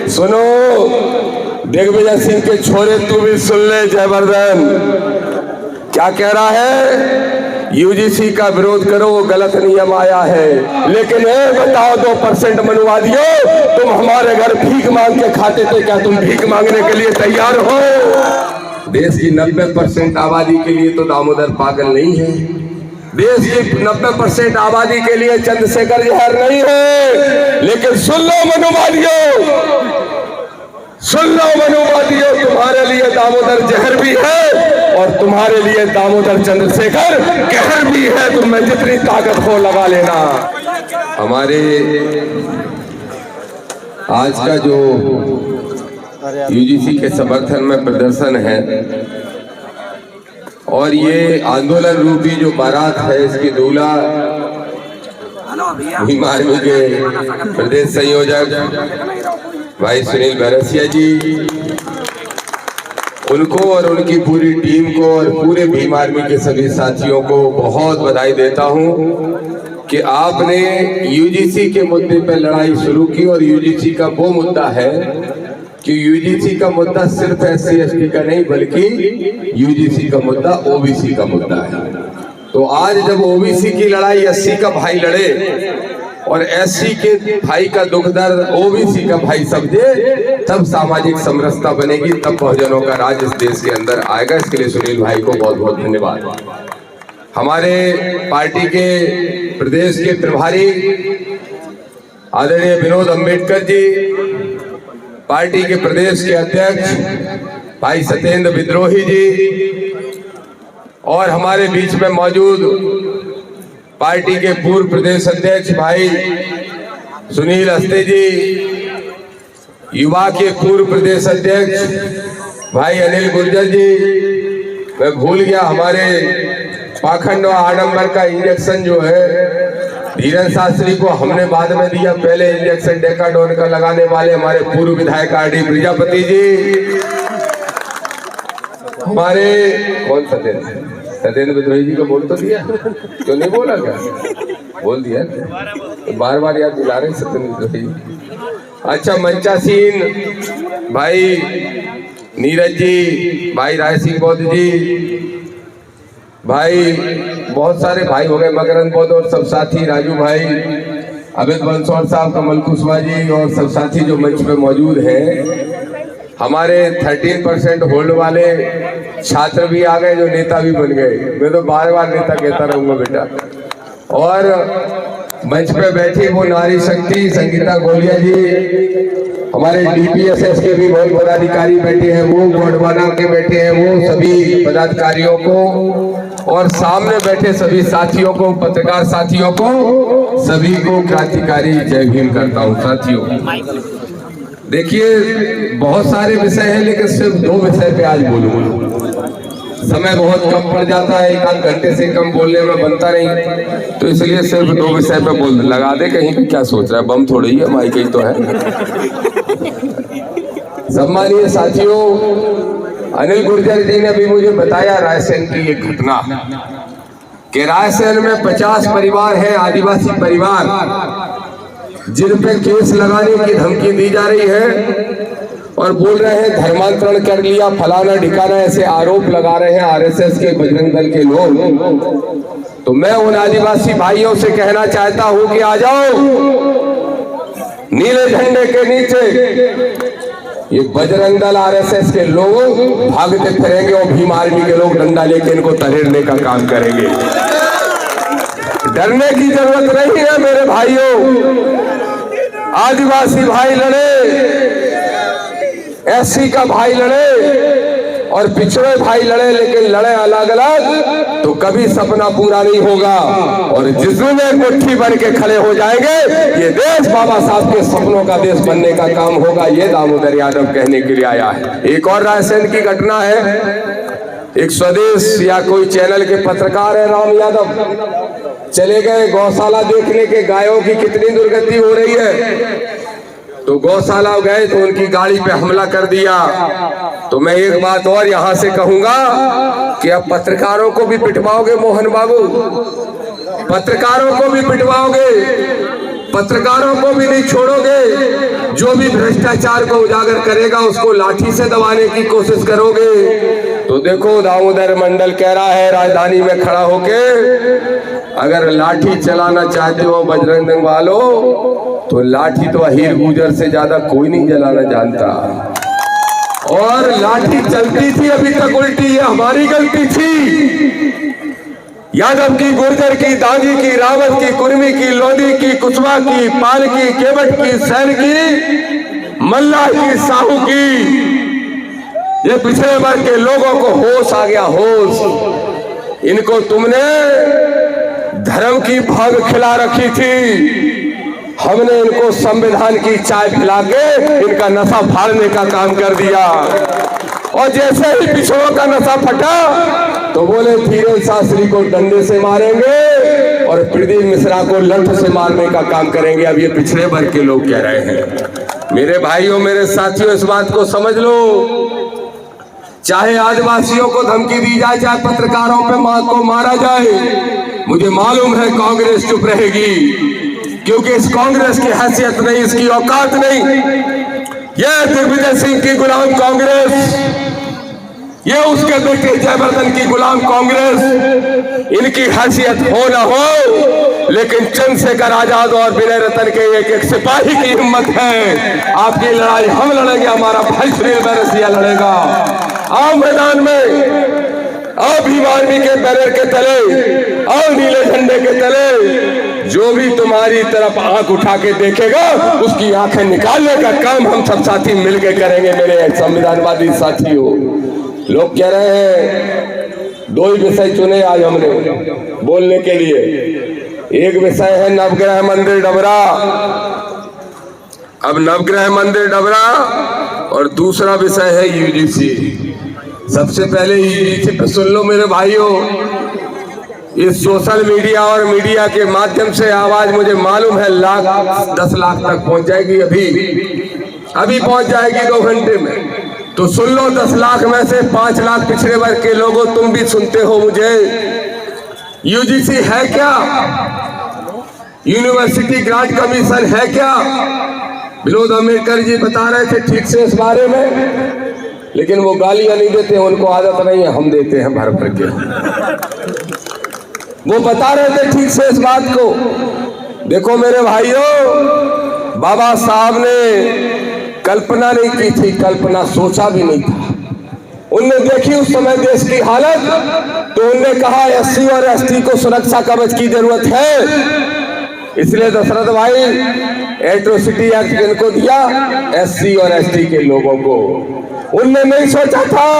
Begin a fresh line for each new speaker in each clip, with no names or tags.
सुनो दिग्विजय सिंह के छोरे, तू भी सुन ले जयवर्धन क्या कह रहा है। यूजीसी का विरोध करो, वो गलत नियम आया है, लेकिन बताओ 2% मनुवादियों, तुम हमारे घर भीख मांग के खाते थे, क्या तुम भीख मांगने के लिए तैयार हो? देश की 90% आबादी के लिए तो दामोदर पागल नहीं है। देश की 90% आबादी के लिए चंद्रशेखर जहर नहीं है। लेकिन सुन लो मनुवादियों, सुन लो मनुवादियों, तुम्हारे लिए दामोदर जहर भी है और तुम्हारे लिए दामोदर चंद्रशेखर कहर भी है। तुम्हें जितनी ताकत हो लगा लेना। हमारे आज का जो यूजीसी के समर्थन में प्रदर्शन है और ये आंदोलन रूपी जो बारात है, इसकी दूल्हा भीम आर्मी के प्रदेश संयोजक भाई सुनील बैरसिया जी, उनको और उनकी पूरी टीम को और पूरे भीम आर्मी के सभी साथियों को बहुत बधाई देता हूं कि आपने यूजीसी के मुद्दे पर लड़ाई शुरू की। और यूजीसी का वो मुद्दा है कि यूजीसी का मुद्दा सिर्फ SC/ST का नहीं, बल्कि यूजीसी का मुद्दा ओबीसी का मुद्दा है। तो आज जब ओबीसी की लड़ाई SC का भाई लड़े और SC के भाई का दुख दर्द ओबीसी का भाई समझे, तब सामाजिक समरसता बनेगी, तब बहुजनों का राज इस देश के अंदर आएगा। इसके लिए सुनील भाई को बहुत बहुत धन्यवाद। हमारे पार्टी के प्रदेश के प्रभारी आदरणीय विनोद अम्बेडकर जी, पार्टी के प्रदेश के अध्यक्ष भाई सत्येंद्र विद्रोही जी, और हमारे बीच में मौजूद पार्टी के पूर्व प्रदेश अध्यक्ष भाई सुनील अस्ते जी, युवा के पूर्व प्रदेश अध्यक्ष भाई अनिल गुर्जर जी, मैं भूल गया हमारे पाखंड और आडंबर का इंजेक्शन जो है धीरेन्द्र शास्त्री को हमने बाद में दिया, पहले इंजेक्शन डेकाडोन का लगाने वाले हमारे पूर्व विधायक RD प्रजापति जी, हमारे कौन सत्येंद्र विद्रोही जी को बोल तो दिया, क्यों नहीं बोला? क्या बोल दिया? बार बार याद दिला रहे सत्येंद्र विद्रोही। अच्छा, मंचासीन भाई नीरज जी, भाई राय सिंह बौद्ध जी, भाई बहुत सारे भाई हो गए, मकरंद बौद्ध और सब साथी, राजू भाई, अमित बंसौर साहब, कमल कुशवाहा जी और सब साथी जो मंच पे मौजूद हैं। हमारे 13% होल्ड वाले छात्र भी आ गए, जो नेता भी बन गए। मैं तो बार बार नेता कहता रहूंगा बेटा। और मंच पे बैठी वो नारी शक्ति संगीता गोलिया जी, हमारे DPSS के भी बहुत पदाधिकारी बैठे हैं, वो गोडवाना के बैठे हैं, वो सभी पदाधिकारियों को और सामने बैठे सभी साथियों को, पत्रकार साथियों को, सभी को क्रांतिकारी जय भीम करता हूँ। साथियों देखिए, बहुत सारे विषय हैं, लेकिन सिर्फ 2 विषय पे आज बोलूंगा। समय बहुत कम पड़ जाता है, 1 घंटे से कम बोलने में बनता नहीं, तो इसलिए सिर्फ 2 विषय पे बोल लगा दे। कहीं पे क्या सोच रहा है, बम थोड़ी है, माइक ही तो है। सम्मानीय साथियों, अनिल गुर्जर जी ने भी मुझे बताया रायसेन की एक घटना कि रायसेन में 50 परिवार हैं, आदिवासी परिवार, जिन पे केस लगाने की धमकी दी जा रही है और बोल रहे हैं धर्मांतरण कर लिया, फलाना ढिकाना, ऐसे आरोप लगा रहे हैं RSS के, बजरंग दल के लोग। तो मैं उन आदिवासी भाइयों से कहना चाहता हूं कि आ जाओ नीले झंडे के नीचे। ये बजरंग दल RSS के लोग भागते फिरेंगे और भीम आर्मी के लोग डंडा लेके इनको तरेड़ने का काम करेंगे। डरने की जरूरत नहीं है मेरे भाइयों। आदिवासी भाई लड़े, SC का भाई लड़े और पिछड़े भाई लड़े, लेकिन लड़े अलग अलग तो कभी सपना पूरा नहीं होगा। और जिस दिन एक मुट्ठी बन के खड़े हो जाएंगे, ये देश बाबा साहब के सपनों का देश बनने का काम होगा। ये दामोदर यादव कहने के लिए आया है। एक और रायसेन की घटना है, एक स्वदेश या कोई चैनल के पत्रकार है राम यादव, चले गए गौशाला देखने के, गायों की कितनी दुर्गति हो रही है। तो गौशाला गए तो उनकी गाड़ी पे हमला कर दिया। तो मैं एक बात और यहां से कहूंगा कि अब पत्रकारों को भी पिटवाओगे मोहन बाबू, पत्रकारों को भी पिटवाओगे, पत्रकारों को भी नहीं छोड़ोगे, जो भी भ्रष्टाचार को उजागर करेगा उसको लाठी से दबाने की कोशिश करोगे। तो देखो दामोदर मंडल कह रहा है राजधानी में खड़ा होके, अगर लाठी चलाना चाहते हो बजरंग दल वालों, तो लाठी तो हीर गुजर से ज्यादा कोई नहीं जलाना जानता। और लाठी चलती थी अभी तक उल्टी, ये हमारी गलती थी। यादव की, गुर्जर की, दांगी की, रावत की, कुर्मी की, लोधी की, कुशवाहा की, पाल की, केवट की, सैन की, मल्ला की, साहू की, ये पिछड़े वर्ग के लोगों को होश आ गया, होश। इनको तुमने धर्म की भाग खिला रखी थी, हमने इनको संविधान की चाय पिला के इनका नशा फाड़ने का काम कर दिया। और जैसे ही पिछड़ों का नशा फटा तो बोले धीरेन्द्र शास्त्री को डंडे से मारेंगे और प्रदीप मिश्रा को लठ से मारने का काम करेंगे। अब ये पिछड़े वर्ग के लोग कह रहे हैं। मेरे भाइयों, मेरे साथियों, इस बात को समझ लो, चाहे आदिवासियों को धमकी दी जाए, चाहे पत्रकारों पे को मारा जाए, मुझे मालूम है कांग्रेस चुप रहेगी, क्योंकि इस कांग्रेस की हैसियत नहीं, इसकी औकात नहीं। यह दिग्विजय सिंह की गुलाम कांग्रेस, ये उसके बेटे जयवर्धन की गुलाम कांग्रेस, इनकी हैसियत हो ना हो, लेकिन चंद्रशेखर आजाद और विनय रतन के एक एक सिपाही की हिम्मत है। आपकी लड़ाई हम लड़ेंगे, हमारा भाई सुनील बैरसिया लड़ेगा। आओ मैदान में, आओ भीम आर्मी के बैनर के तले, आओ नीले झंडे के तले। जो भी तुम्हारी तरफ आंख उठा के देखेगा उसकी आंखें निकालने का काम हम सब साथी मिलकर करेंगे। मेरे संविधानवादी साथियों, लोग कह रहे हैं दो ही विषय चुने आज हमने बोलने के लिए। एक विषय है नवग्रह मंदिर डबरा, अब नवग्रह मंदिर डबरा, और दूसरा विषय है यूजीसी। सबसे पहले यूजीसी पे सुन लो मेरे भाइयों। इस सोशल मीडिया और मीडिया के माध्यम से आवाज मुझे मालूम है 10 लाख तक पहुंच जाएगी, अभी पहुंच जाएगी 2 घंटे में। तो सुन लो, 10 लाख में से 5 लाख पिछड़े वर्ग के लोगों, तुम भी सुनते हो मुझे। यूजीसी है क्या? यूनिवर्सिटी ग्रांट कमीशन है क्या? विनोद अम्बेडकर जी बता रहे थे ठीक से इस बारे में, लेकिन वो गालियां नहीं देते, उनको आदत नहीं है, हम देते हैं भर भर के। वो बता रहे थे ठीक से इस बात को। देखो मेरे भाइयों, बाबा साहब ने कल्पना नहीं की थी, कल्पना सोचा भी नहीं था। उनने देखी उस समय देश की हालत, तो उनने कहा एससी और एसटी को सुरक्षा कवच की जरूरत है। इसलिए दशरथ भाई एट्रोसिटी एक्ट इनको दिया, एससी और एसटी के लोगों को। उनने नहीं सोचा था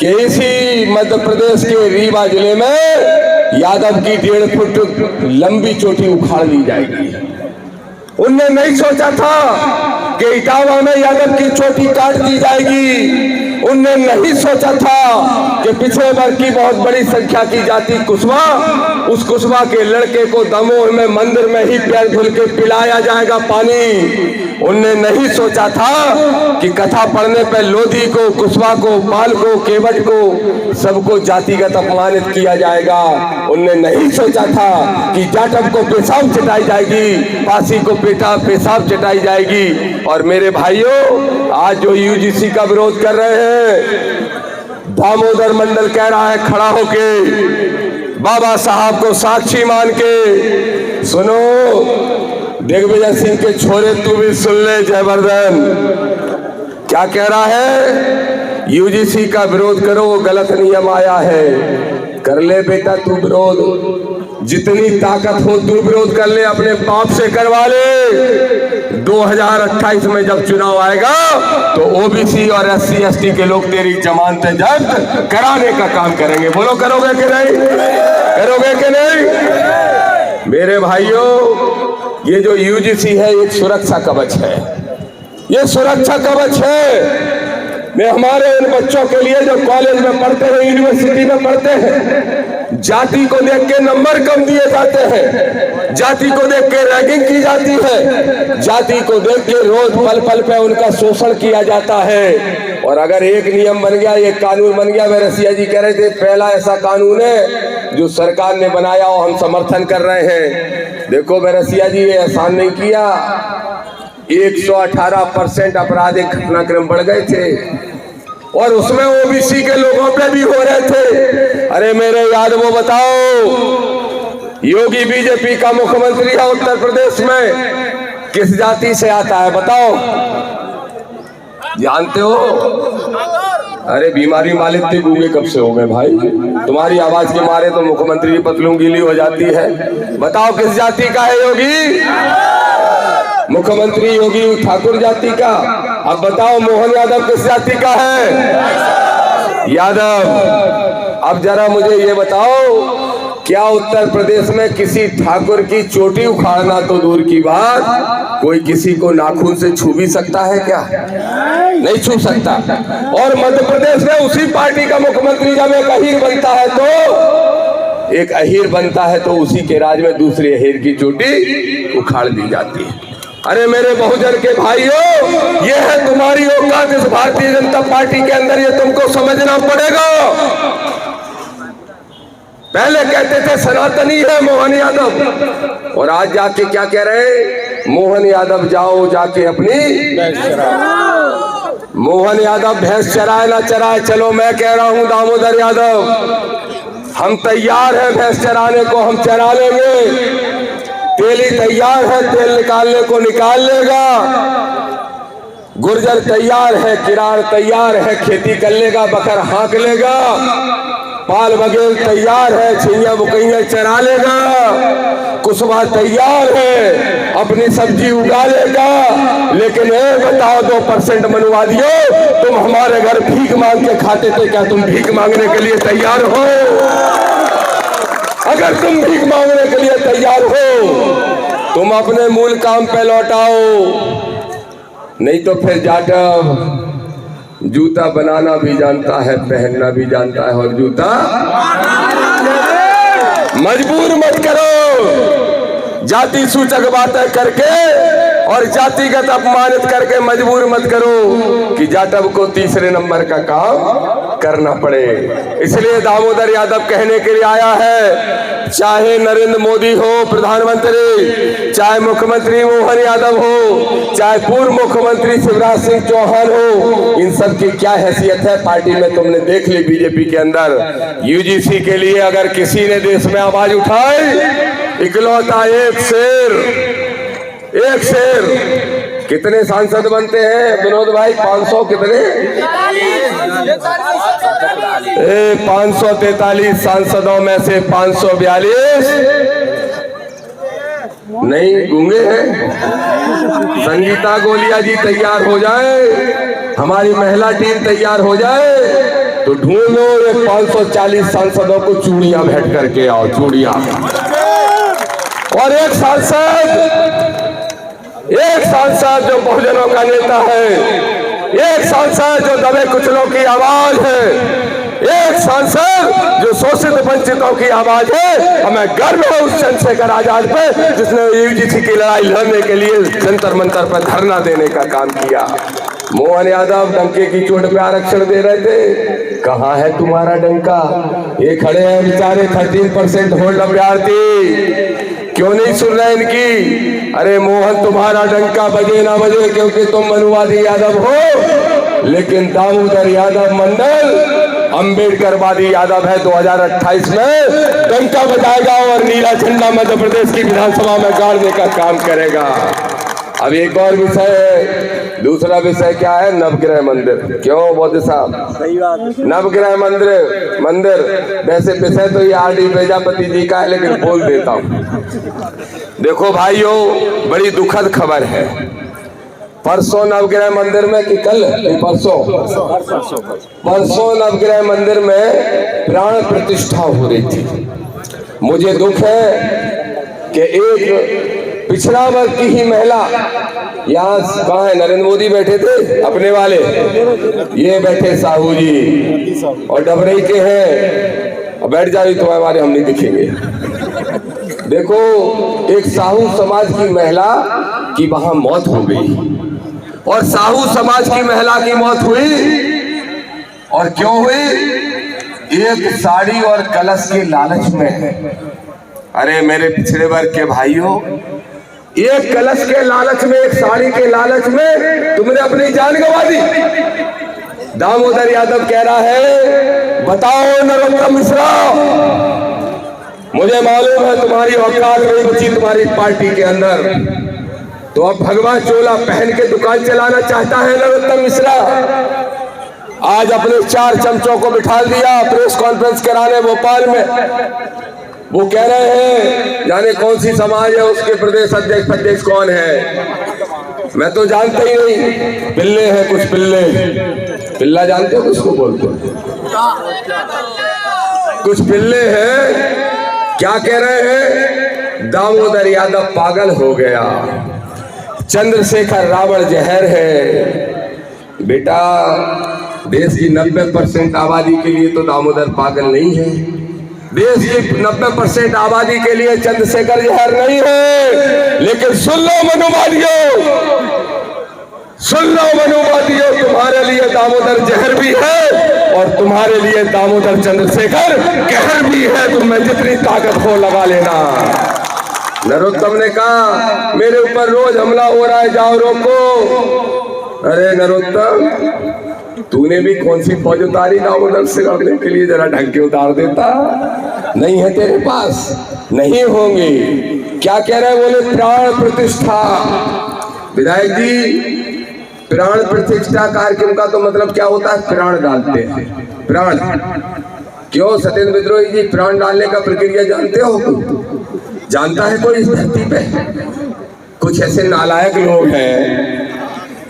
कि इसी मध्य प्रदेश के रीवा जिले में यादव की 1.5 फुट लंबी चोटी उखाड़ ली जाएगी। उनने नहीं सोचा था कि इटावा में यादव की चोटी काट दी जाएगी। उनने नहीं सोचा था कि पिछड़े वर्ग की बहुत बड़ी संख्या की जाति कुशवाहा, उस कुशवाहा के लड़के को दमोह में मंदिर में ही पैर धुल के पिलाया जाएगा पानी। उनने नहीं सोचा था कि कथा पढ़ने पर लोधी को, कुशवाहा को, पाल को, केवट को, सबको जातिगत अपमानित किया जाएगा। उनने नहीं सोचा था कि जाटव को पेशाब चटाई जाएगी, पासी को पेशाब चटाई जाएगी। और मेरे भाइयों, आज जो यूजीसी का विरोध कर रहे हैं, दामोदर मंडल कह रहा है खड़ा होके, बाबा साहब को साक्षी मान के, सुनो दिग्विजय सिंह के छोरे तू भी सुन ले, जयवर्धन क्या कह रहा है। यूजीसी का विरोध करो, वो गलत नियम आया है, कर ले बेटा तू विरोध, जितनी ताकत हो तू विरोध कर ले, अपने बाप से करवा ले। 2028 में जब चुनाव आएगा तो ओबीसी और एससी एसटी के लोग तेरी जमानतें जब्त कराने का काम करेंगे। बोलो करोगे कि नहीं? करोगे कि नहीं? मेरे भाइयों, ये जो यूजीसी है एक सुरक्षा कवच है, ये सुरक्षा कवच है। मैं हमारे उन बच्चों के लिए जो कॉलेज में पढ़ते हैं, यूनिवर्सिटी में पढ़ते हैं, जाति को देख के नंबर कम दिए जाते हैं, जाति को देख के रैगिंग की जाती है, जाति को देख के रोज पल पल पे उनका शोषण किया जाता है। और अगर एक नियम बन गया, एक कानून बन गया, वे रसिया जी कह रहे थे पहला ऐसा कानून है जो सरकार ने बनाया और हम समर्थन कर रहे हैं। देखो वे रसिया जी ये एहसान नहीं किया, 118% आपराधिक घटनाक्रम बढ़ गए थे और उसमें ओबीसी के लोगों पे भी हो रहे थे। अरे मेरे यादवों बताओ, योगी बीजेपी का मुख्यमंत्री है उत्तर प्रदेश में, किस जाति से आता है बताओ, जानते हो? अरे बीमारी वाले इतने गूंगे कब से हो गए भाई, तुम्हारी आवाज के मारे तो मुख्यमंत्री की पतलून गीली हो जाती है। बताओ किस जाति का है योगी? मुख्यमंत्री योगी ठाकुर जाति का। अब बताओ मोहन यादव किस जाति का है? यादव। अब जरा मुझे ये बताओ, क्या उत्तर प्रदेश में किसी ठाकुर की चोटी उखाड़ना तो दूर की बात, कोई किसी को नाखून से छू भी सकता है क्या? नहीं छू सकता। और मध्य प्रदेश में उसी पार्टी का मुख्यमंत्री जब एक अहीर बनता है तो उसी के राज में दूसरी अहीर की चोटी उखाड़ दी जाती है। अरे मेरे बहुजन के भाइयों, ये है तुम्हारी औकात इस भारतीय जनता पार्टी के अंदर, ये तुमको समझना पड़ेगा। पहले कहते थे सनातनी है मोहन यादव, और आज जाके क्या कह रहे? मोहन यादव जाओ जाके अपनी मोहन यादव भैंस चराए ना चराए, चलो मैं कह रहा हूं दामोदर यादव, हम तैयार हैं भैंस चराने को, हम चरा लेंगे। तेली तैयार है, तेल निकालने को निकाल लेगा। गुर्जर तैयार है, किरार तैयार है, खेती कर लेगा, बकर हाँक लेगा। पाल बघेल तैयार है, छिया बुकैया चरा लेगा। कुशवा तैयार है, अपनी सब्जी उगा लेगा। लेकिन ये बताओ 2% मनवादियों, तुम हमारे घर भीख मांग के खाते थे, क्या तुम भीख मांगने के लिए तैयार हो? अगर तुम भीख मांगने के लिए तैयार हो, तुम अपने मूल काम पे लौटाओ, नहीं तो फिर जाटव जूता बनाना भी जानता है, पहनना भी जानता है, और जूता मजबूर मत करो जाति सूचक बातें करके और जातिगत अपमानित करके। मजबूर मत करो कि जाटव को तीसरे नंबर का काम करना पड़े। इसलिए दामोदर यादव कहने के लिए आया है, चाहे नरेंद्र मोदी हो प्रधानमंत्री, चाहे मुख्यमंत्री मोहन यादव हो, चाहे पूर्व मुख्यमंत्री शिवराज सिंह चौहान हो, इन सब की क्या हैसियत है पार्टी में तुमने देख ली। बीजेपी के अंदर यूजीसी के लिए अगर किसी ने देश में आवाज उठाई, इकलौता एक शेर। कितने सांसद बनते हैं विनोद भाई? 500 कितने? 543 सांसदों में से 542 नहीं गूंगे हैं। संगीता गोलिया जी तैयार हो जाए, हमारी महिला टीम तैयार हो जाए, तो ढूंढो ये 540 सांसदों को चूड़ियां भेंट करके आओ, चूड़ियां। और एक सांसद जो बहुजनों का नेता है, एक सांसद जो दबे कुचलों की आवाज है, एक सांसद जो शोषित वंचितों की आवाज है। हमें गर्व है उस चंद्रशेखर आजाद पे, जिसने यूजीसी की लड़ाई लड़ने के लिए जंतर मंतर पर धरना देने का काम किया। मोहन यादव डंके की चोट पे आरक्षण दे रहे थे, कहाँ है तुम्हारा डंका? ये खड़े हैं बेचारे 13% होल्ड अभ्यर्थी, क्यों नहीं सुन रहे इनकी? अरे मोहन तुम्हारा डंका बजे ना बजे, क्योंकि तुम मनुवादी यादव हो, लेकिन दामोदर यादव मंडल अंबेडकरवादी यादव है। 2028 में डंका बजाएगा और नीला झंडा मध्य प्रदेश की विधानसभा में गाड़ने का काम करेगा। अब एक और विषय है, दूसरा विषय क्या है? नवग्रह मंदिर। क्यों बौद्ध साहब? सही बात। नवग्रह मंदिर वैसे विषय तो ये आर डी प्रजापति जी का है, लेकिन बोल देता हूँ। देखो भाइयों, बड़ी दुखद खबर है। परसों नवग्रह मंदिर में कि कल? परसों नवग्रह मंदिर में प्राण प्रतिष्ठा हो रही थी। मुझे दुख है कि एक पिछड़ा वर्ग की ही महिला, यहाँ कहाँ है? नरेंद्र मोदी बैठे थे अपने वाले, ये बैठे साहू जी, और डबरई के हैं और बैठ जाओ तो हमारे हम नहीं दिखेंगे। देखो, एक साहू समाज की महिला की वहां मौत हो गई, और साहू समाज की महिला की मौत हुई, और क्यों हुई? एक साड़ी और कलश के लालच में। अरे मेरे पिछड़े वर्ग के भाइयों, एक कलश के लालच में, एक साड़ी के लालच में तुमने अपनी जान गंवा दी। दामोदर यादव कह रहा है, बताओ नरोत्तम मिश्रा, मुझे मालूम है तुम्हारी औकात नहीं बची तुम्हारी पार्टी के अंदर, तो अब भगवा चोला पहन के दुकान चलाना चाहता है नरोत्तम मिश्रा। आज अपने 4 चमचों को बिठा दिया प्रेस कॉन्फ्रेंस कराने भोपाल में। वो कह रहे हैं जाने कौन सी समाज है, उसके प्रदेश अध्यक्ष कौन है, मैं तो जानता ही नहीं। पिल्ले हैं कुछ पिल्ले, पिल्ला जानते हो किसको बोलते हैं? कुछ पिल्ले हैं। क्या कह रहे हैं? दामोदर यादव पागल हो गया, चंद्रशेखर रावण जहर है। बेटा, देश की 90% आबादी के लिए तो दामोदर पागल नहीं है, देश की 90% आबादी के लिए चंद्रशेखर जहर नहीं है। लेकिन सुन लो मनुवादियों, सुन लो मनुवादियों, तुम्हारे लिए दामोदर जहर भी है और तुम्हारे लिए दामोदर चंद्रशेखर कहर भी है। तुम्हें जितनी ताकत हो लगा लेना। नरोत्तम ने कहा, मेरे ऊपर रोज हमला हो रहा है, जाओ रोको। अरे नरोत्तम, तूने भी कौन सी फौज उतारी दामोदर से लड़ने के लिए? जरा ढंग के उतार देता। नहीं है तेरे पास, नहीं होंगे। क्या कह रहे हैं? बोले प्राण प्रतिष्ठा। विधायक जी, प्राण प्रतिष्ठा कार्यक्रम का तो मतलब क्या होता है? प्राण डालते हैं, प्राण। क्यों सत्येंद्र विद्रोही जी, प्राण डालने का प्रक्रिया जानते हो? जानता है कोई इस धरती पे? कुछ ऐसे नालायक लोग हैं,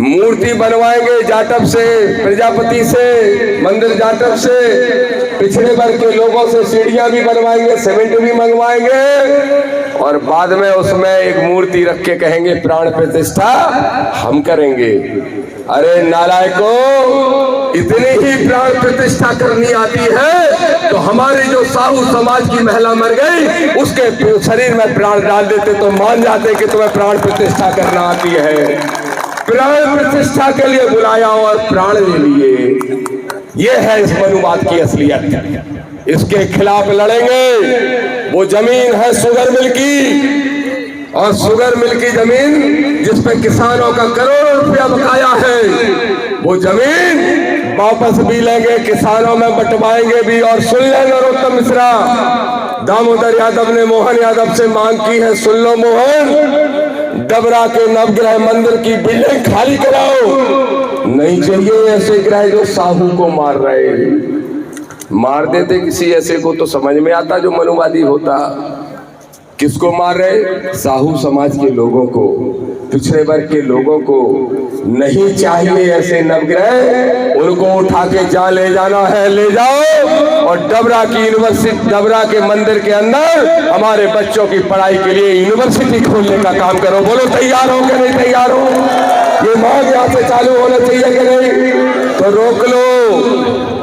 मूर्ति बनवाएंगे जाटव से, प्रजापति से, मंदिर जाटव से, पिछड़े वर्ग के लोगों से सीढ़ियां भी बनवाएंगे, सीमेंट भी मंगवाएंगे, और बाद में उसमें एक मूर्ति रख के कहेंगे प्राण प्रतिष्ठा हम करेंगे। अरे नालायकों, इतनी ही प्राण प्रतिष्ठा करनी आती है तो हमारी जो साहू समाज की महिला मर गई, उसके शरीर में प्राण डाल देते तो मान जाते कि तुम्हें प्राण प्रतिष्ठा करना आती है। प्राण प्रतिष्ठा के लिए बुलाया और प्राण ले लिए। ये है इस मनुवाद की असलियत। इसके खिलाफ लड़ेंगे। वो जमीन है शुगर मिल की, और शुगर मिल की जमीन जिस पे किसानों का करोड़ों रुपया बकाया है, वो जमीन वापस भी लेंगे, किसानों में बंटवाएंगे भी। और सुन ले नरोत्तम मिश्रा, दामोदर यादव ने मोहन यादव से मांग की है, सुन लो मोहन, डबरा के नवग्रह मंदिर की बिल्डिंग खाली कराओ। नहीं चाहिए ऐसे ग्रह जो साहू को मार रहे। मार देते किसी ऐसे को तो समझ में आता जो मनुवादी होता। किसको मार रहे? साहू समाज के लोगों को, पिछड़े वर्ग के लोगों को। नहीं चाहिए ऐसे नवग्रह, उनको उठा के जहाँ ले जाना है ले जाओ, और डबरा की यूनिवर्सिटी, डबरा के मंदिर के अंदर हमारे बच्चों की पढ़ाई के लिए यूनिवर्सिटी खोलने का काम करो। बोलो तैयार हो कि नहीं तैयार हो? ये मांग यहाँ से चालू होना चाहिए कि नहीं? तो रोक लो।